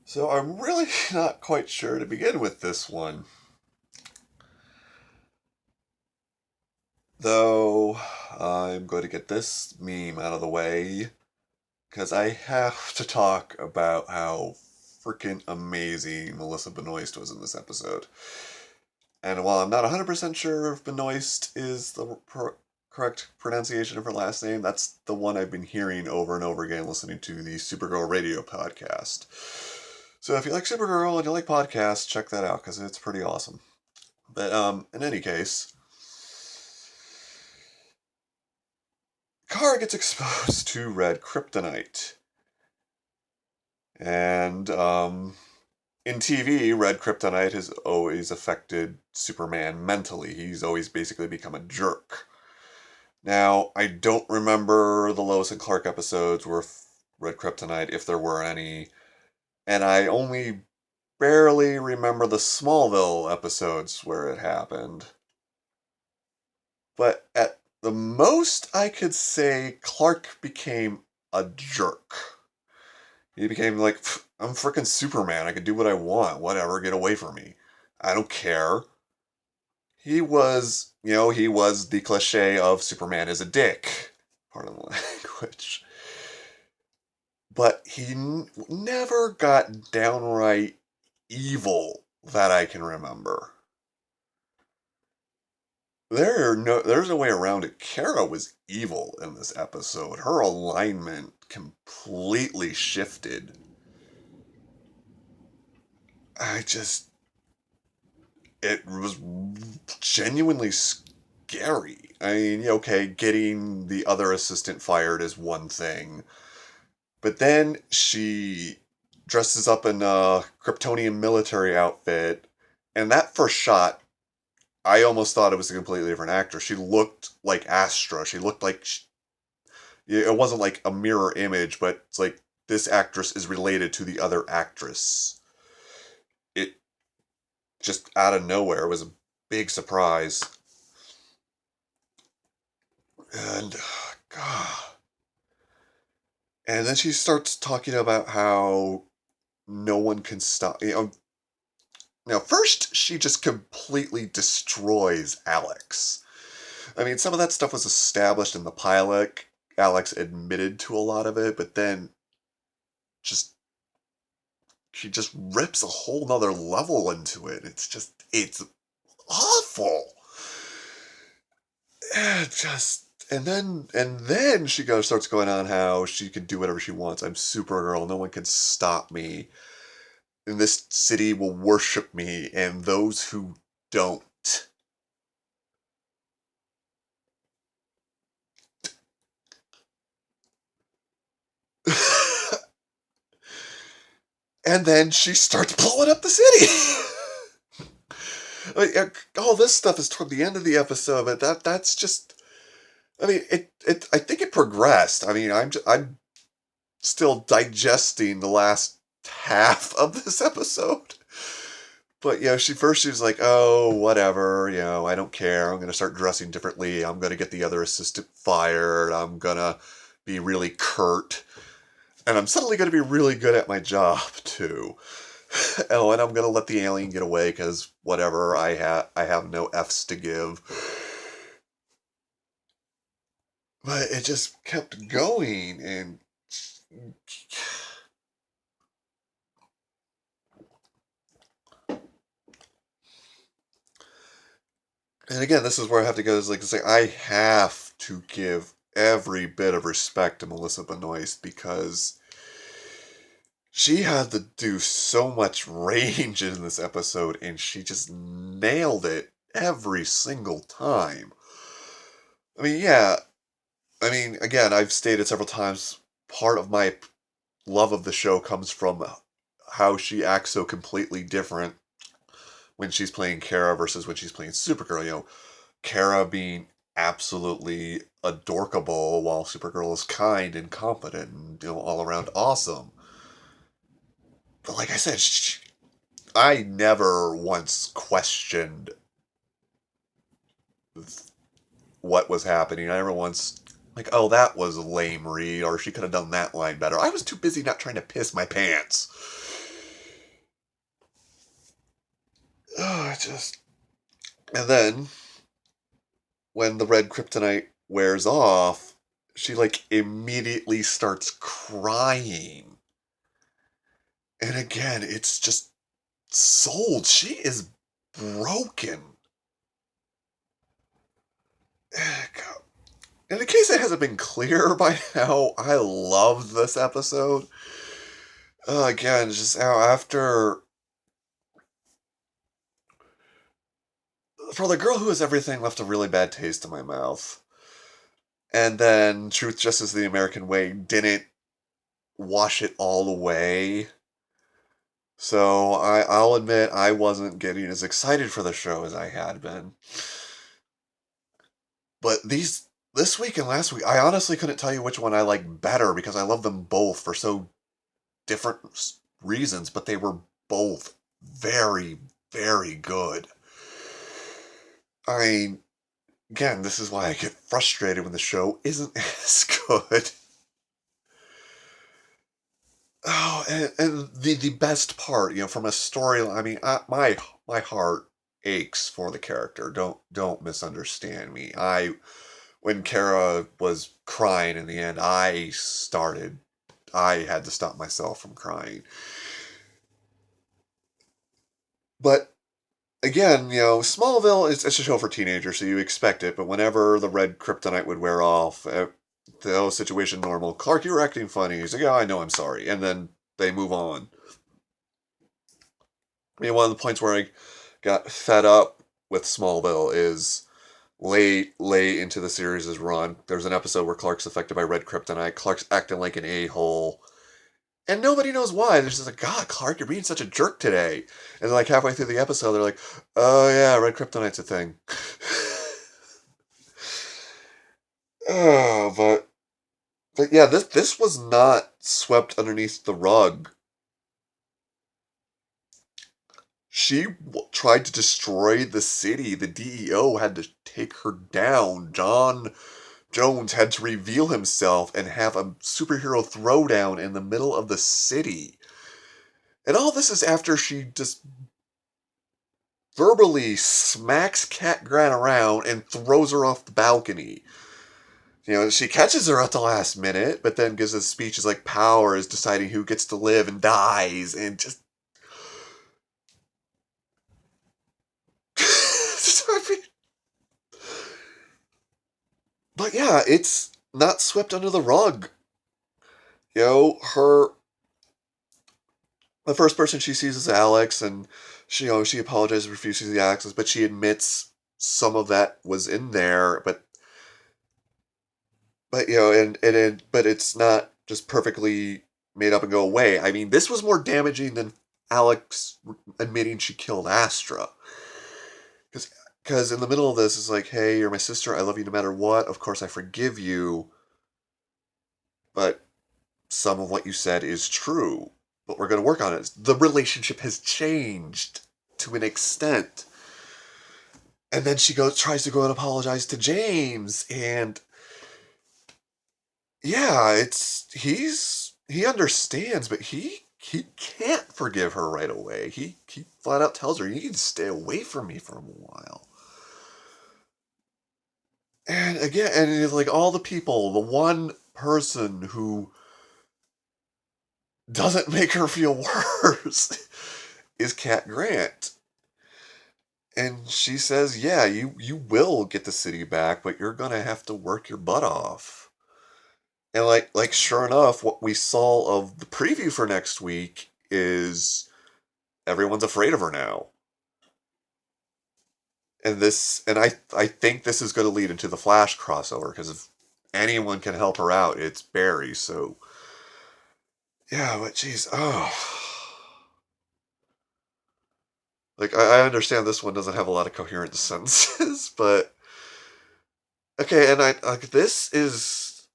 So I'm really not quite sure to begin with this one. Though I'm going to get this meme out of the way because I have to talk about how freaking amazing Melissa Benoist was in this episode. And while I'm not 100% sure if Benoist is the correct pronunciation of her last name, that's the one I've been hearing over and over again listening to the Supergirl radio podcast. So if you like Supergirl and you like podcasts, check that out because it's pretty awesome. But in any case, Kara gets exposed to red kryptonite. And in TV, red kryptonite has always affected Superman mentally. He's always basically become a jerk. Now, I don't remember the Lois and Clark episodes with red kryptonite, if there were any. And I only barely remember the Smallville episodes where it happened. But at the most I could say Clark became a jerk. He became like, I'm freaking Superman. I can do what I want. Whatever. Get away from me. I don't care. He was, he was the cliche of Superman is a dick. Pardon the language. But he never got downright evil that I can remember. There's no way around it. Kara was evil in this episode. Her alignment completely shifted. It was genuinely scary. I mean, okay, getting the other assistant fired is one thing. But then she dresses up in a Kryptonian military outfit, and that first shot, I almost thought it was a completely different actor. She looked like Astra. She looked like it wasn't like a mirror image, but it's like this actress is related to the other actress. It just out of nowhere was a big surprise. And God. And then she starts talking about how no one can stop. Now, first, she just completely destroys Alex. I mean, some of that stuff was established in the pilot. Alex admitted to a lot of it, but then she just rips a whole nother level into it. It's awful. And then she starts going on how she can do whatever she wants. I'm Supergirl. No one can stop me. And this city will worship me, and those who don't. And then she starts blowing up the city. All this stuff is toward the end of the episode, but that's just. I mean, I think it progressed. I mean, I'm still digesting the last half of this episode. But she was like, oh, whatever, I don't care. I'm gonna start dressing differently. I'm gonna get the other assistant fired. I'm gonna be really curt. And I'm suddenly gonna be really good at my job too. Oh, and I'm gonna let the alien get away because whatever, I have no F's to give. But it just kept going, and again, this is where I have to go. Is like say, I have to give every bit of respect to Melissa Benoist because she had to do so much range in this episode, and she just nailed it every single time. I mean, yeah. I mean, again, I've stated several times, part of my love of the show comes from how she acts so completely different when she's playing Kara versus when she's playing Supergirl. Kara being absolutely adorkable while Supergirl is kind and competent and, all around awesome. But like I said, I never once questioned what was happening. I never once like, oh, that was a lame read, or she could have done that line better. I was too busy not trying to piss my pants. Oh, and then when the red kryptonite wears off, she like immediately starts crying. And again, it's just sold. She is broken. In case it hasn't been clear by now, I loved this episode. Again, just how after. For the girl who has everything left a really bad taste in my mouth. And then Truth, Just as the American Way didn't wash it all away. So I'll admit I wasn't getting as excited for the show as I had been. But this week and last week, I honestly couldn't tell you which one I like better because I love them both for so different reasons, but they were both very, very good. I mean, again, this is why I get frustrated when the show isn't as good. Oh, and the best part, from a storyline. I mean, my heart aches for the character. Don't misunderstand me. When Kara was crying in the end, I had to stop myself from crying. But again, Smallville it's a show for teenagers, so you expect it. But whenever the red kryptonite would wear off, the situation normal. Clark, you were acting funny. He's like, yeah, I know, I'm sorry, and then they move on. I mean, one of the points where I got fed up with Smallville is late into the series' run. There's an episode where Clark's affected by red kryptonite. Clark's acting like an a-hole. And nobody knows why. They're just like, God, Clark, you're being such a jerk today. And like halfway through the episode, they're like, oh yeah, red kryptonite's a thing. Oh, but yeah, this was not swept underneath the rug. She tried to destroy the city. The DEO had to take her down. John Jones had to reveal himself and have a superhero throwdown in the middle of the city. And all this is after she just verbally smacks Cat Grant around and throws her off the balcony. She catches her at the last minute, but then gives a speech is like power is deciding who gets to live and dies, and just. But yeah, it's not swept under the rug. The first person she sees is Alex, and she apologizes, refuses the access, but she admits some of that was in there, but but it's not just perfectly made up and go away. I mean, this was more damaging than Alex admitting she killed Astra, because in the middle of this it's like, hey, you're my sister, I love you no matter what, of course I forgive you, but some of what you said is true, but we're going to work on it. The relationship has changed to an extent. And then she tries to go and apologize to James, and yeah, he understands, but he can't forgive her right away. He flat out tells her, "You need to stay away from me for a while." And again, and it's like all the people, the one person who doesn't make her feel worse is Cat Grant. And she says, yeah, you will get the city back, but you're gonna have to work your butt off. And like sure enough, what we saw of the preview for next week is everyone's afraid of her now. And I think this is going to lead into the Flash crossover, because if anyone can help her out, it's Barry. So yeah, but geez, oh, like I understand this one doesn't have a lot of coherent sentences, but okay, and I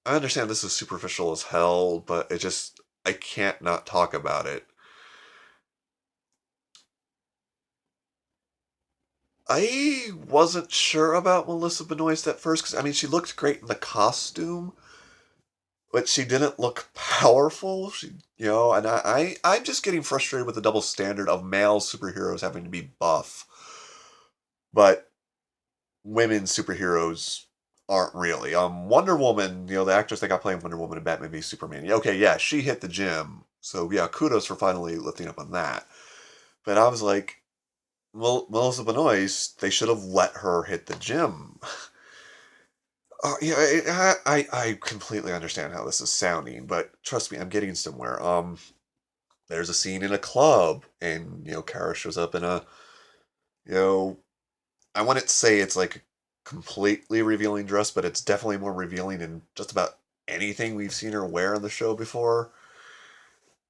understand this is superficial as hell, but I can't not talk about it. I wasn't sure about Melissa Benoist at first, because I mean she looked great in the costume, but she didn't look powerful. And I'm just getting frustrated with the double standard of male superheroes having to be buff. but women superheroes aren't really. Wonder Woman, the actress that got playing Wonder Woman in Batman v Superman. Okay, yeah, she hit the gym. So yeah, kudos for finally lifting up on that. But I was like, well, Melissa Benoist, they should have let her hit the gym. Yeah, I completely understand how this is sounding, but trust me, I'm getting somewhere. There's a scene in a club, and Kara shows up in a, you know, I wouldn't say it's like a completely revealing dress, but it's definitely more revealing than just about anything we've seen her wear on the show before.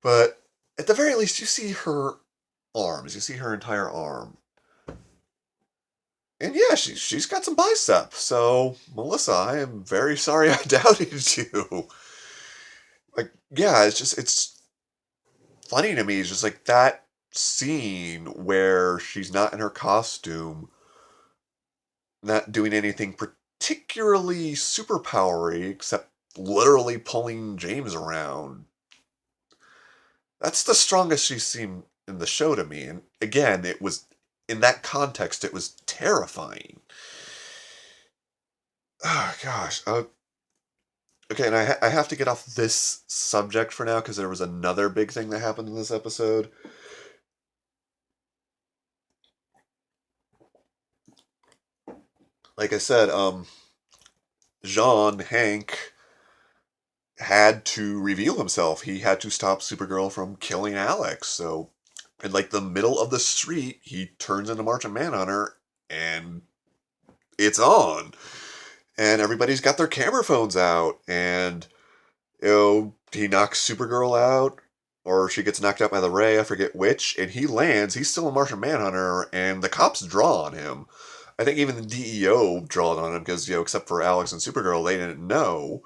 But at the very least, you see her arms, you see her entire arm, and yeah, she's got some biceps. So Melissa, I am very sorry I doubted you. Like, yeah, it's funny to me. It's just like that scene where she's not in her costume, not doing anything particularly superpowery except literally pulling James around. That's the strongest she's seen in the show to me. And again, it was in that context, it was terrifying. Oh gosh. Okay, and I have to get off this subject for now because there was another big thing that happened in this episode. Like I said, Hank had to reveal himself. He had to stop Supergirl from killing Alex. So, in like the middle of the street, he turns into Martian Manhunter, and it's on. And everybody's got their camera phones out, and he knocks Supergirl out, or she gets knocked out by the ray. I forget which, and he lands. He's still a Martian Manhunter, and the cops draw on him. I think even the DEO drawed on him because except for Alex and Supergirl, they didn't know.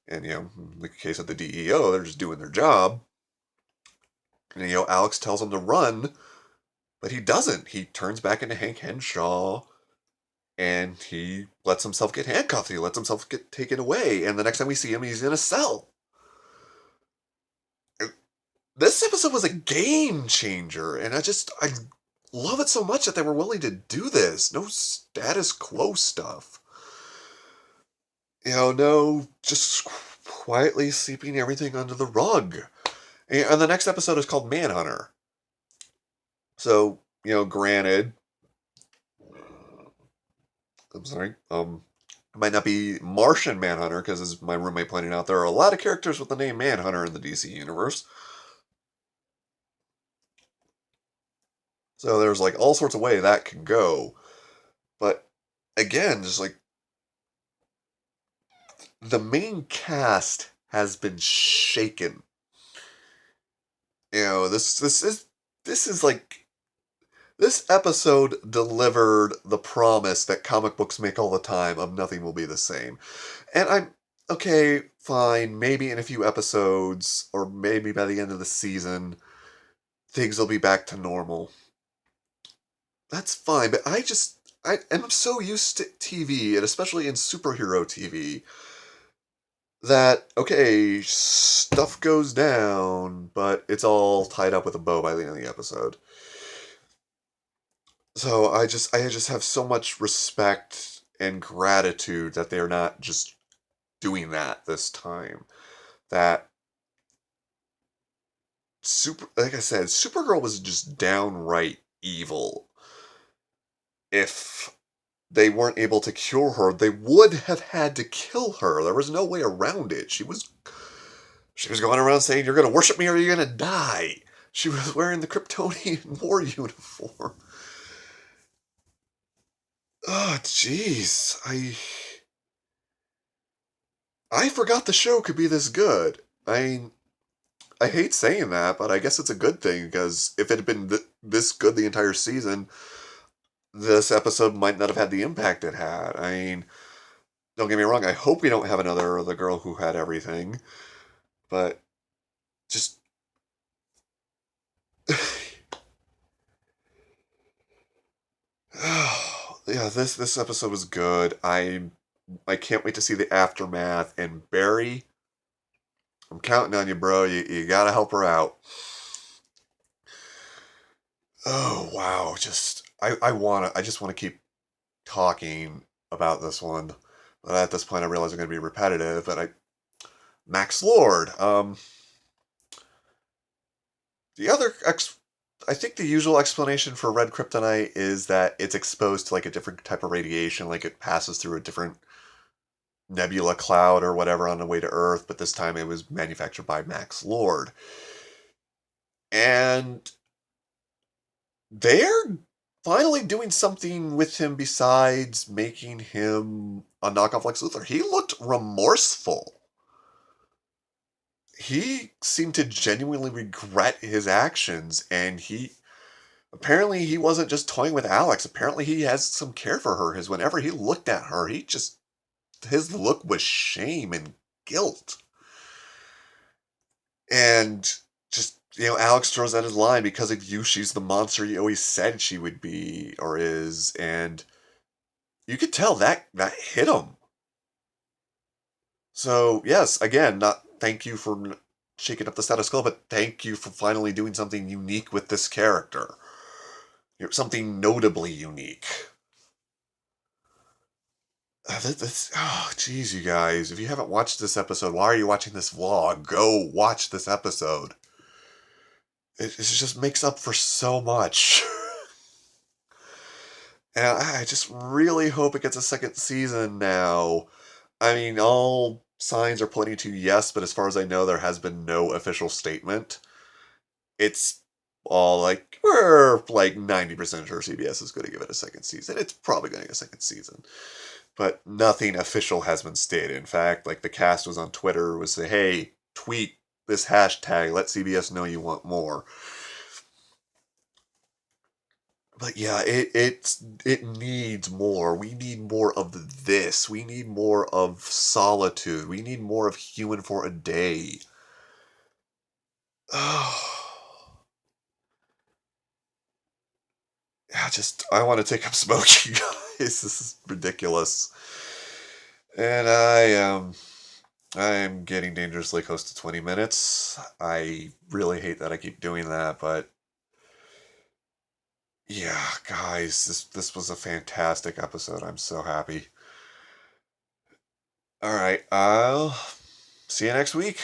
And, in the case of the DEO, they're just doing their job. And, Alex tells him to run, but he doesn't. He turns back into Hank Henshaw, and he lets himself get handcuffed. He lets himself get taken away. And the next time we see him, he's in a cell. This episode was a game changer, and I love it so much that they were willing to do this. No status quo stuff. No, just quietly sweeping everything under the rug. And the next episode is called Manhunter. So, granted, I'm sorry, it might not be Martian Manhunter, because as my roommate pointed out, there are a lot of characters with the name Manhunter in the DC universe. So there's like all sorts of way that can go. But again, just like the main cast has been shaken. This is like this episode delivered the promise that comic books make all the time of nothing will be the same. And I'm okay, fine, maybe in a few episodes or maybe by the end of the season things will be back to normal. That's fine, but I am so used to TV, and especially in superhero TV, that okay, stuff goes down, but it's all tied up with a bow by the end of the episode. So I just have so much respect and gratitude that they're not just doing that this time. That like I said, Supergirl was just downright evil. If they weren't able to cure her, they would have had to kill her. There was no way around it. She was going around saying, "You're going to worship me or you're going to die." She was wearing the Kryptonian war uniform. Oh, jeez. I forgot the show could be this good. I hate saying that, but I guess it's a good thing because if it had been this good the entire season, this episode might not have had the impact it had. I mean, don't get me wrong. I hope we don't have another The Girl Who Had Everything, but just yeah, this episode was good. I can't wait to see the aftermath. And Barry, I'm counting on you, bro. You gotta help her out. Oh wow, I just wanna keep talking about this one. But at this point, I realize I'm going to be repetitive. Max Lord. The other I think the usual explanation for red kryptonite is that it's exposed to like a different type of radiation, like it passes through a different nebula cloud or whatever on the way to Earth, but this time it was manufactured by Max Lord. And they're finally doing something with him besides making him a knockoff Lex Luthor. He looked remorseful. He seemed to genuinely regret his actions, and apparently he wasn't just toying with Alex. Apparently he has some care for her. His whenever he looked at her, his look was shame and guilt. And just, Alex throws out his line, because of you, she's the monster you always said she would be or is. And you could tell that hit him. So, yes, again, not thank you for shaking up the status quo, but thank you for finally doing something unique with this character. Something notably unique. Oh, geez, you guys. If you haven't watched this episode, why are you watching this vlog? Go watch this episode. It just makes up for so much. And I just really hope it gets a second season now. I mean, all signs are pointing to yes, but as far as I know, there has been no official statement. It's all like, we're like 90% sure CBS is going to give it a second season. It's probably going to get a second season. But nothing official has been stated. In fact, like the cast was on Twitter, was say, hey, tweet this hashtag, let CBS know you want more. But yeah, it needs more. We need more of this. We need more of Solitude. We need more of Human for a Day. Oh, I want to take up smoking, guys. This is ridiculous. And I am getting dangerously close to 20 minutes. I really hate that I keep doing that, but yeah, guys, this was a fantastic episode. I'm so happy. All right, I'll see you next week.